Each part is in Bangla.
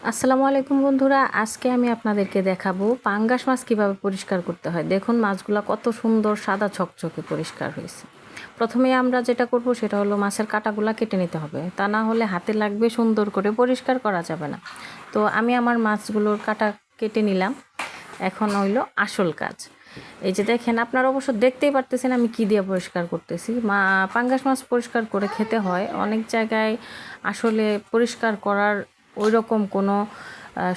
আসসালামু আলাইকুম বন্ধুরা, আজকে আমি আপনাদেরকে দেখাবো পাঙ্গাস মাছ কিভাবে পরিষ্কার করতে হয়। দেখুন মাছগুলো কত সুন্দর সাদা ছকছকে পরিষ্কার হয়েছে। প্রথমে আমরা যেটা করব সেটা হলো মাছের কাঁটাগুলো কেটে নিতে হবে, তা না হলে হাতে লাগবে, সুন্দর করে পরিষ্কার করা যাবে না। তো আমি আমার মাছগুলোর কাঁটা কেটে নিলাম। এখন হইলো আসল কাজ। এই যে দেখেন, আপনারা অবশ্য দেখতেই পারতেছেন আমি কি দিয়ে পরিষ্কার করতেছি। পাঙ্গাস মাছ পরিষ্কার করে খেতে হয়। অনেক জায়গায় আসলে পরিষ্কার করার ওই রকম কোনো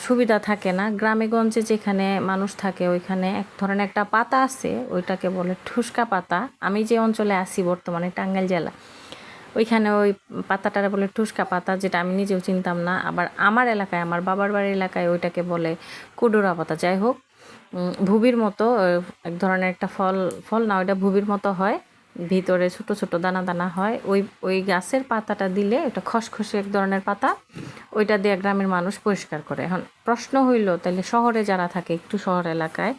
সুবিধা থাকে না। গ্রামেগঞ্জে যেখানে মানুষ থাকে ওইখানে এক ধরনের একটা পাতা আছে, ওইটাকে বলে ঠুসকা পাতা। আমি যে অঞ্চলে আছি বর্তমানে টাঙ্গাইল জেলা, ওইখানে ওই পাতাটারে বলে ঠুসকা পাতা, যেটা আমি নিজেও চিনতাম না। আবার আমার এলাকায়, আমার বাবার বাড়ির এলাকায় ওইটাকে বলে কুডুরা পাতা। যাই হোক, ভুবির মতো এক ধরনের একটা ফল, ফল না, ওইটা ভুবির মতো হয়, ভিতরে ছোট ছোট দানা দানা হয়। ওই ওই গাছের পাতাটা দিলে, ওটা খসখসে এক ধরনের পাতা, ওইটা দিয়ে গ্রামের মানুষ পরিষ্কার করে। এখন প্রশ্ন হইল, তাহলে শহরে যারা থাকে, একটু শহর এলাকায়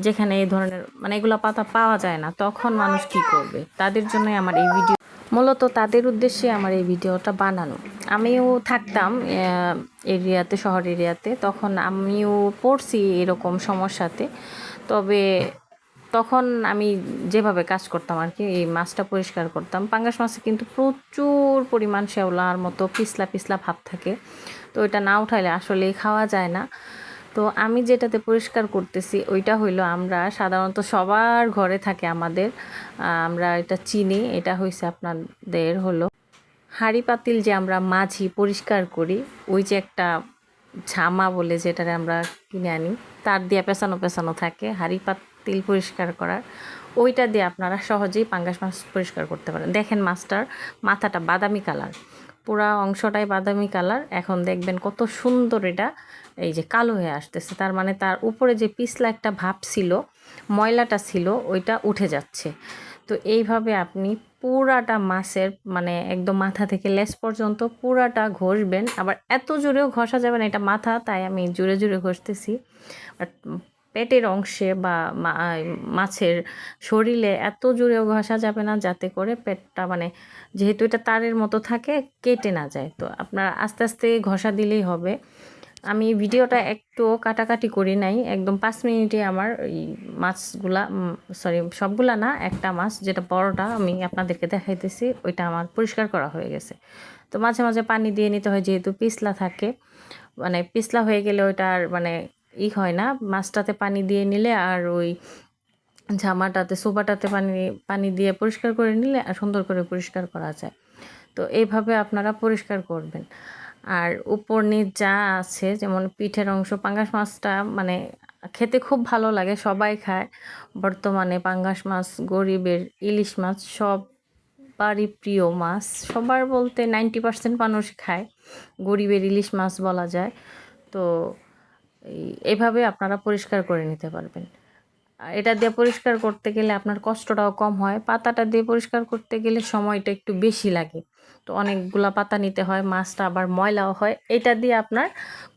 যেখানে এই ধরনের মানে এগুলো পাতা পাওয়া যায় না, তখন মানুষ কি করবে? তাদের জন্যই আমার এই ভিডিও, মূলত তাদের উদ্দেশ্যে আমার এই ভিডিওটা বানানো। আমিও থাকতাম এরিয়াতে, শহর এরিয়াতে, তখন আমিও পড়ছি এরকম সমস্যাতে। তবে তখন আমি যেভাবে কাজ করতাম আর কি, এই মাছটা পরিষ্কার করতাম। পাঙ্গাস মাছে কিন্তু প্রচুর পরিমাণ শ্যাওলার মতো পিছলা পিছলা ভাব থাকে, তো ওইটা না উঠাইলে আসলেই খাওয়া যায় না। তো আমি যেটাতে পরিষ্কার করতেছি ওইটা হইলো, আমরা সাধারণত সবার ঘরে থাকে আমাদের, আমরা এটা চিনি। এটা হইছে আপনাদের হলো হাঁড়ি পাতিল, যে আমরা মাঝি পরিষ্কার করি, ওই যে একটা ঝামা বলে যেটারে আমরা কিনে আনি, তার দিয়ে পেঁচানো পেঁচানো থাকে হাঁড়ি পাতিল পরিষ্কার করার, ওইটা দিয়ে আপনারা সহজেই পাঙ্গাস মাছ পরিষ্কার করতে পারেন। দেখেন মাছটার মাথাটা বাদামি কালার, পুরা অংশটাই বাদামি কালার। এখন দেখবেন কত সুন্দর এটা এই যে কালো হয়ে আসতেছে, তার মানে তার উপরে যে পিছলা একটা ভাব ছিল, ময়লাটা ছিল, ওইটা উঠে যাচ্ছে। তো এইভাবে আপনি পুরাটা মাছের মানে একদম মাথা থেকে লেজ পর্যন্ত পুরাটা ঘষবেন। আবার এত জোরেও ঘষা যাবে না, এটা মাথা, তাই আমি জোরে জোরে ঘষতেছি। বাট পেটের অংশে বা মাছের শরীরে এত জোরেও ঘষা যাবে না, যাতে করে পেটটা মানে, যেহেতু এটা তারের মতো থাকে, কেটে না যায়। তো আপনার আস্তে আস্তে ঘষা দিলেই হবে। আমি ভিডিওটা একটু কাটাকাটি করি নাই, একদম 5 মিনিটে আমার এই মাছগুলা, সরি সবগুলা না, একটা মাছ যেটা বড়টা আমি আপনাদেরকে দেখাইতেছি, ওইটা আমার পরিষ্কার করা হয়ে গেছে। তো মাঝে মাঝে পানি দিয়ে নিতে হয়, যেহেতু পিছলা থাকে, মানে পিছলা হয়ে গেলে ওইটা আর মানে হয় না। মাছটাতে পানি দিয়ে নিলে আর ওই ঝামাটাতে, সোবাটাতে পানি পানি দিয়ে পরিষ্কার করে নিলে আর সুন্দর করে পরিষ্কার করা যায়। তো এইভাবে আপনারা পরিষ্কার করবেন। আর উপর নিচ যা আছে, যেমন পিঠের অংশ, পাঙ্গাস মাছটা মানে খেতে খুব ভালো লাগে, সবাই খায় বর্তমানে। পাঙ্গাস মাছ গরিবের, ইলিশ মাছ সবারই প্রিয় মাছ, সবার বলতে 90% মানুষ খায়, গরিবের ইলিশ মাছ বলা যায়। তো এইভাবে আপনারা পরিষ্কার করে নিতে পারবেন। এটা দিয়ে পরিষ্কার করতে গেলে আপনার কষ্টটাও কম হয়। পাতাটা দিয়ে পরিষ্কার করতে গেলে সময়টা একটু বেশি লাগে, তো অনেকগুলা পাতা নিতে হয়, মাছটা আবার ময়লাও হয়। এটা দিয়ে আপনার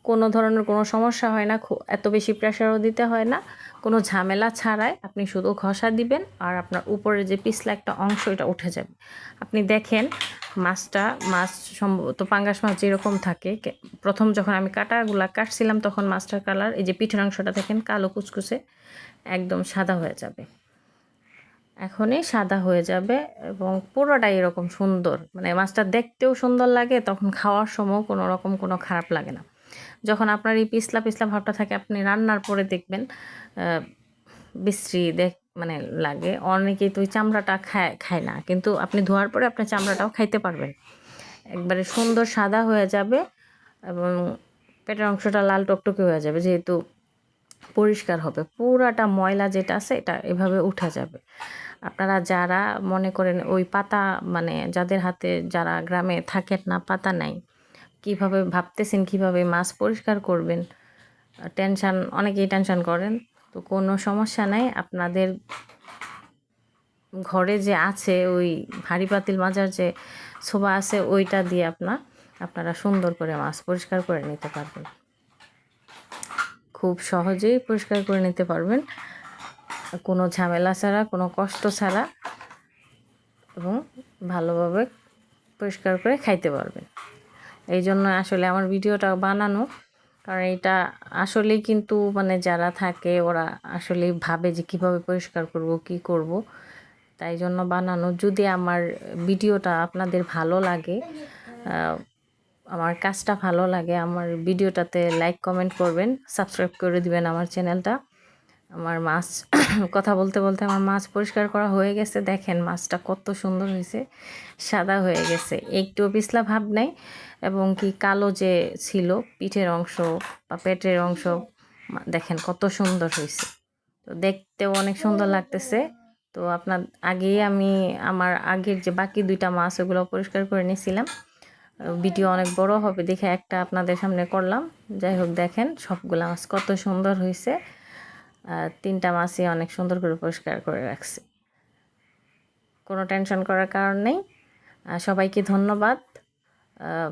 কোনো ধরনের কোনো সমস্যা হয় না, এত বেশি প্রেশারও দিতে হয় না, কোনো ঝামেলা ছাড়াই আপনি শুধু ঘষা দিবেন, আর আপনার উপরে যে পিছলা একটা অংশ, এটা উঠে যাবে। আপনি দেখেন মাছ সম্ভবত পাঙ্গাস মাছ যেরকম থাকে, প্রথম যখন আমি কাটাগুলা কাটছিলাম তখন মাছটার কালার, এই যে পিঠের অংশটা দেখেন কালো কুচকুচে, একদম সাদা হয়ে যাবে, এখনই সাদা হয়ে যাবে। এবং পুরোটাই এরকম সুন্দর, মানে মাছটা দেখতেও সুন্দর লাগে, তখন খাওয়ার সময় কোনো রকম কোনো খারাপ লাগে না। যখন আপনার এই পিছলা পিছলা ভাবটা থাকে, আপনি রান্নার পরে দেখবেন বিশ্রী মানে লাগে। অনেকেই তো ওই চামড়াটা খায় না, কিন্তু আপনি ধোয়ার পরে আপনি চামড়াটাও খাইতে পারবেন। একবারে সুন্দর সাদা হয়ে যাবে, এবং পেটের অংশটা লাল টকটকে হয়ে যাবে, যেহেতু পরিষ্কার হবে। পুরাটা ময়লা যেটা আছে এটা এভাবে উঠে যাবে। আপনারা যারা মনে করেন ওই পাতা, মানে যাদের হাতে, যারা গ্রামে থাকেন না, পাতা নাই, কিভাবে ভাবতেছেন কিভাবে মাছ পরিষ্কার করবেন, অনেকেই টেনশন করেন। তো কোনো সমস্যা নাই, আপনাদের ঘরে যে আছে ওই হাঁড়ি পাতিল মাজার যে ছোবা আছে, ওইটা দিয়ে আপনারা সুন্দর করে মাছ পরিষ্কার করে নিতে পারবেন। খুব সহজেই পরিষ্কার করে নিতে পারবেন, কোনো ঝামেলা ছাড়া, কোনো কষ্ট ছাড়া, এবং ভালোভাবে পরিষ্কার করে খাইতে পারবেন। এই জন্য আসলে আমার ভিডিওটা বানানো। কারণ এটা আসলেই কিন্তু মানে যারা থাকে ওরা আসলেই ভাবে যে কিভাবে পরিষ্কার করব কি করব, তাই জন্য বানানো। যদি আমার ভিডিওটা আপনাদের ভালো লাগে, আমার কাজটা ভালো লাগে, আমার ভিডিওটাতে লাইক কমেন্ট করবেন, সাবস্ক্রাইব করে দিবেন আমার চ্যানেলটা। আমার মাছ কথা বলতে বলতে আমার মাছ পরিষ্কার করা হয়ে গেছে। দেখেন মাছটা কত সুন্দর হয়েছে, সাদা হয়ে গেছে, একটুও পিছলা ভাব নেই। এবং কি কালো যে ছিল পিঠের অংশ বা পেটের অংশ, দেখেন কত সুন্দর হয়েছে। তো দেখতেও অনেক সুন্দর লাগতেছে। তো আপনার আগেই আমি আমার আগের যে বাকি দুইটা মাছ ওগুলো পরিষ্কার করে নিয়েছিলাম। ভিডিও অনেক বড় হবে দেখে একটা আপনাদের সামনে করলাম। যাই হোক দেখেন সবগুলা মাছ কত সুন্দর হয়েছে। তিনটা মাছই অনেক সুন্দর করে পরিষ্কার করে রাখছি, কোনো টেনশন করার কারণ নেই। সবাইকে ধন্যবাদ।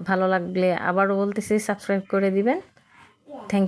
ভালো লাগলে আবারও বলতেছি সাবস্ক্রাইব করে দিবেন। থ্যাংক